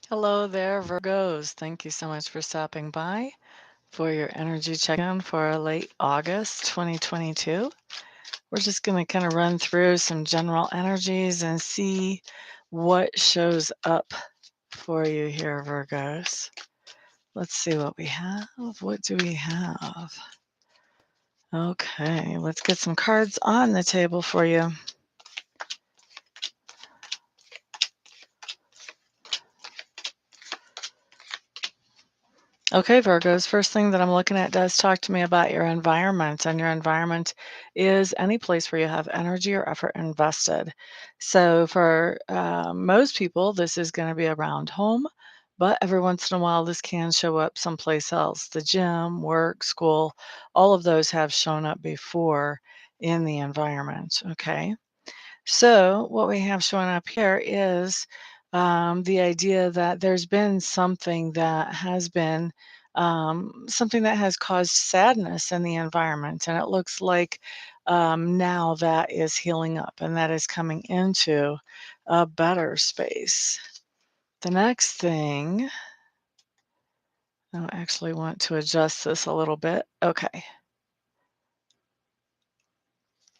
Hello there, Virgos. Thank you so much for stopping by for your energy check-in for late August 2022. We're just going to kind of run through some general energies and see what shows up for you here, Virgos. Let's see what we have. What do we have? Okay, let's get some cards on the table for you. Okay, Virgos, first thing that I'm looking at does talk to me about your environment, and your environment is any place where you have energy or effort invested. So, for most people, this is going to be around home, but every once in a while, this can show up someplace else. The gym, work, school, all of those have shown up before in the environment. Okay. So, what we have showing up here is the idea that there's been something that has been something that has caused sadness in the environment. And it looks like now that is healing up and that is coming into a better space. The next thing, I actually want to adjust this a little bit. Okay.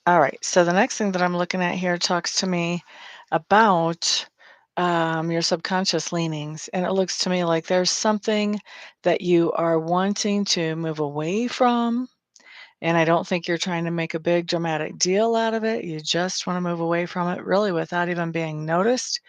All right. So the next thing that I'm looking at here talks to me about your subconscious leanings. And it looks to me like there's something that you are wanting to move away from. And I don't think you're trying to make a big dramatic deal out of it. You just want to move away from it, really, without even being noticed.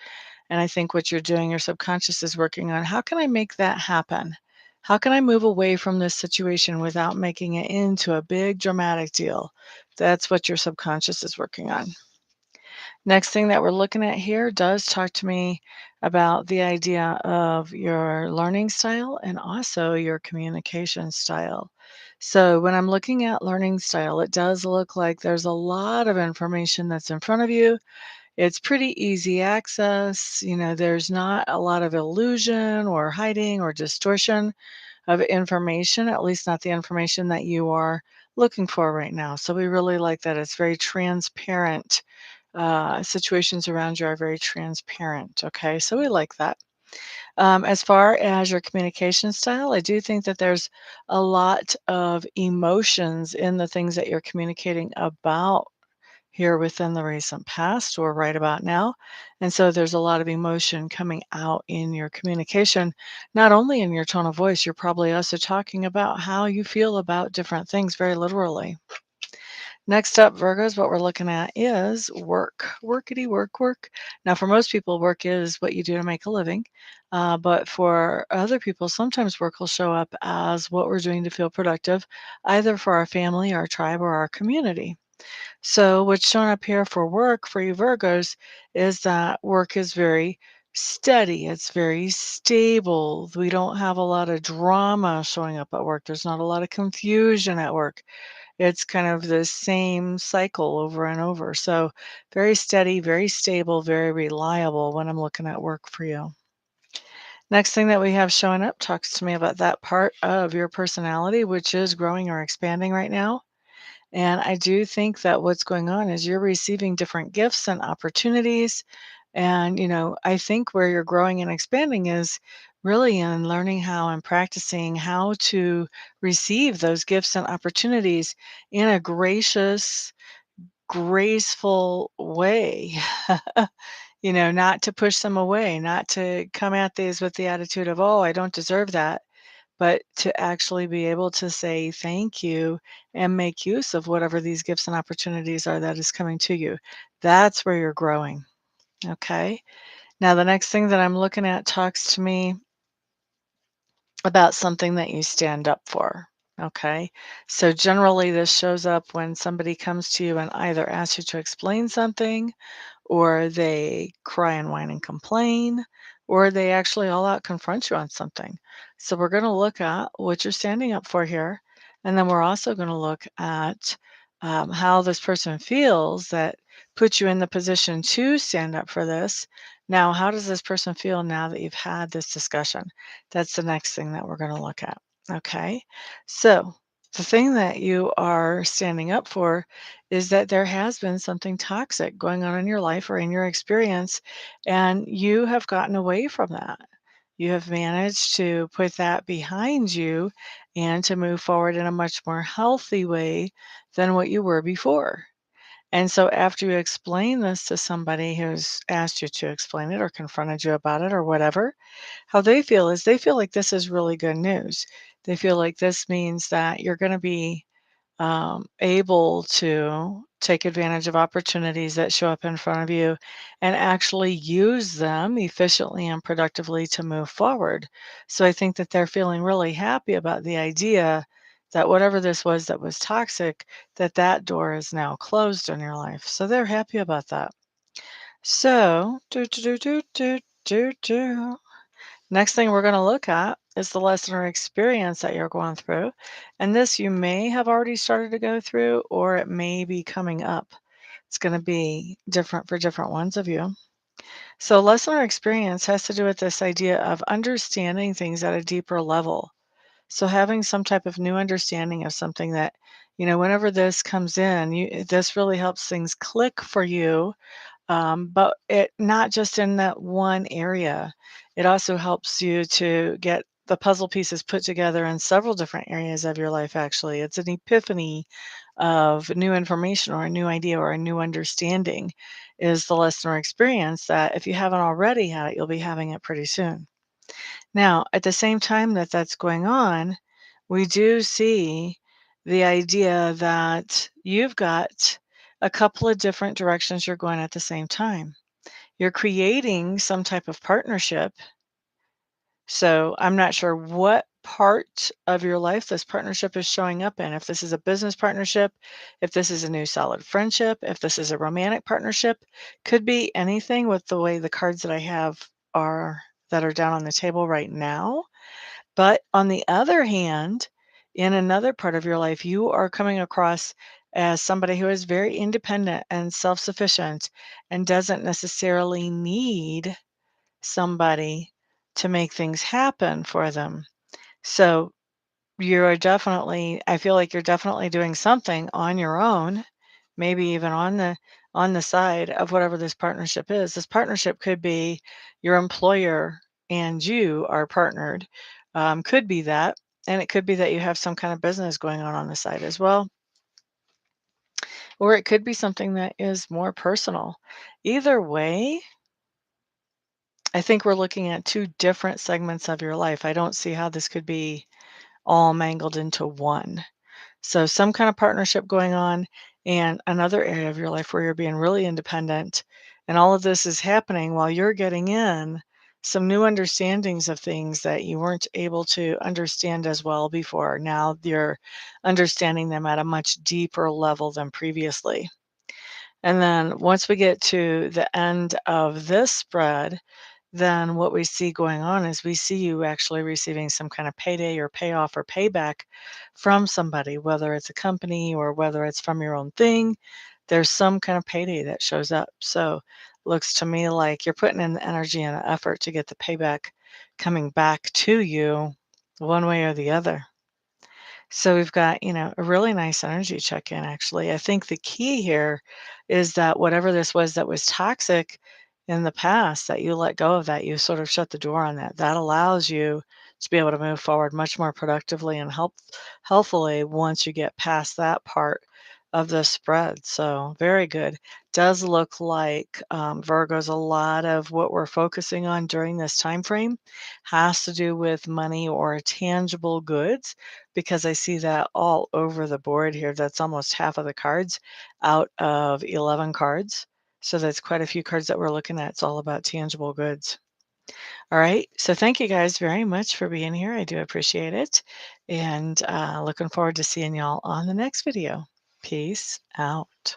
And I think what you're doing, your subconscious is working on, how can I make that happen? How can I move away from this situation without making it into a big dramatic deal? That's what your subconscious is working on. Next thing that we're looking at here does talk to me about the idea of your learning style and also your communication style. So, when I'm looking at learning style, it does look like there's a lot of information that's in front of you. It's pretty easy access. There's not a lot of illusion or hiding or distortion of information, at least not the information that you are looking for right now. So we really like that. It's very transparent. Situations around you are very transparent. Okay, so we like that. As far as your communication style, I do think that there's a lot of emotions in the things that you're communicating about here within the recent past or right about now. And so there's a lot of emotion coming out in your communication, not only in your tone of voice, you're probably also talking about how you feel about different things very literally. Next up, Virgos, what we're looking at is work. Workity work, work. Now, for most people, work is what you do to make a living. But for other people, sometimes work will show up as what we're doing to feel productive, either for our family, our tribe, or our community. So, what's shown up here for work for you Virgos is that work is very steady, it's very stable. We don't have a lot of drama showing up at work, there's not a lot of confusion at work. It's kind of the same cycle over and over. So, very steady, very stable, very reliable when I'm looking at work for you. Next thing that we have showing up talks to me about that part of your personality, which is growing or expanding right now. And I do think that what's going on is you're receiving different gifts and opportunities. And, I think where you're growing and expanding is really in learning how and practicing how to receive those gifts and opportunities in a gracious, graceful way. Not to push them away, not to come at these with the attitude of, oh, I don't deserve that, but to actually be able to say thank you and make use of whatever these gifts and opportunities are that is coming to you. That's where you're growing. Okay. Now, the next thing that I'm looking at talks to me about something that you stand up for. Okay. So, generally, this shows up when somebody comes to you and either asks you to explain something, or they cry and whine and complain, or they actually all out confront you on something. So we're going to look at what you're standing up for here. And then we're also going to look at how this person feels that puts you in the position to stand up for this. Now, how does this person feel now that you've had this discussion? That's the next thing that we're going to look at. Okay. So the thing that you are standing up for is that there has been something toxic going on in your life or in your experience, and you have gotten away from that. you have managed to put that behind you and to move forward in a much more healthy way than what you were before. And so after you explain this to somebody who's asked you to explain it or confronted you about it or whatever, how they feel is they feel like this is really good news. They feel like this means that you're going to be able to take advantage of opportunities that show up in front of you and actually use them efficiently and productively to move forward. So I think that they're feeling really happy about the idea that whatever this was that was toxic, that that door is now closed in your life. So they're happy about that. So, next thing we're going to look at is the lesson or experience that you're going through. And this you may have already started to go through, or it may be coming up. It's going to be different for different ones of you. So, lesson or experience has to do with this idea of understanding things at a deeper level. So, having some type of new understanding of something that, whenever this comes in, this really helps things click for you, but it not just in that one area. It also helps you to get the puzzle pieces put together in several different areas of your life, actually. It's an epiphany of new information or a new idea or a new understanding is the lesson or experience that if you haven't already had it, you'll be having it pretty soon. Now, at the same time that that's going on, we do see the idea that you've got a couple of different directions you're going at the same time. You're creating some type of partnership. So I'm not sure what part of your life this partnership is showing up in. If this is a business partnership, if this is a new solid friendship, if this is a romantic partnership, could be anything with the way the cards that I have are that are down on the table right now. But on the other hand, in another part of your life, you are coming across as somebody who is very independent and self sufficient and doesn't necessarily need somebody to make things happen for them. So you're definitely, I feel like you're definitely doing something on your own, maybe even on the side of whatever this partnership is. This partnership could be your employer and you are partnered. Could be that, and it could be that you have some kind of business going on the side as well, or it could be something that is more personal. Either way, I think we're looking at two different segments of your life. I don't see how this could be all mangled into one. So some kind of partnership going on and another area of your life where you're being really independent. And all of this is happening while you're getting in some new understandings of things that you weren't able to understand as well before. Now you're understanding them at a much deeper level than previously. And then once we get to the end of this spread, then what we see going on is we see you actually receiving some kind of payday or payoff or payback from somebody, whether it's a company or whether it's from your own thing. There's some kind of payday that shows up. So looks to me like you're putting in the energy and the effort to get the payback coming back to you one way or the other. So we've got, a really nice energy check in, actually. I think the key here is that whatever this was that was toxic in the past, that you let go of that, you sort of shut the door on that. That allows you to be able to move forward much more productively and healthfully once you get past that part of the spread. So very good. Does look like Virgo's a lot of what we're focusing on during this time frame has to do with money or tangible goods because I see that all over the board here. That's almost half of the cards out of 11 cards. So that's quite a few cards that we're looking at. It's all about tangible goods. All right. So thank you guys very much for being here. I do appreciate it. And looking forward to seeing y'all on the next video. Peace out.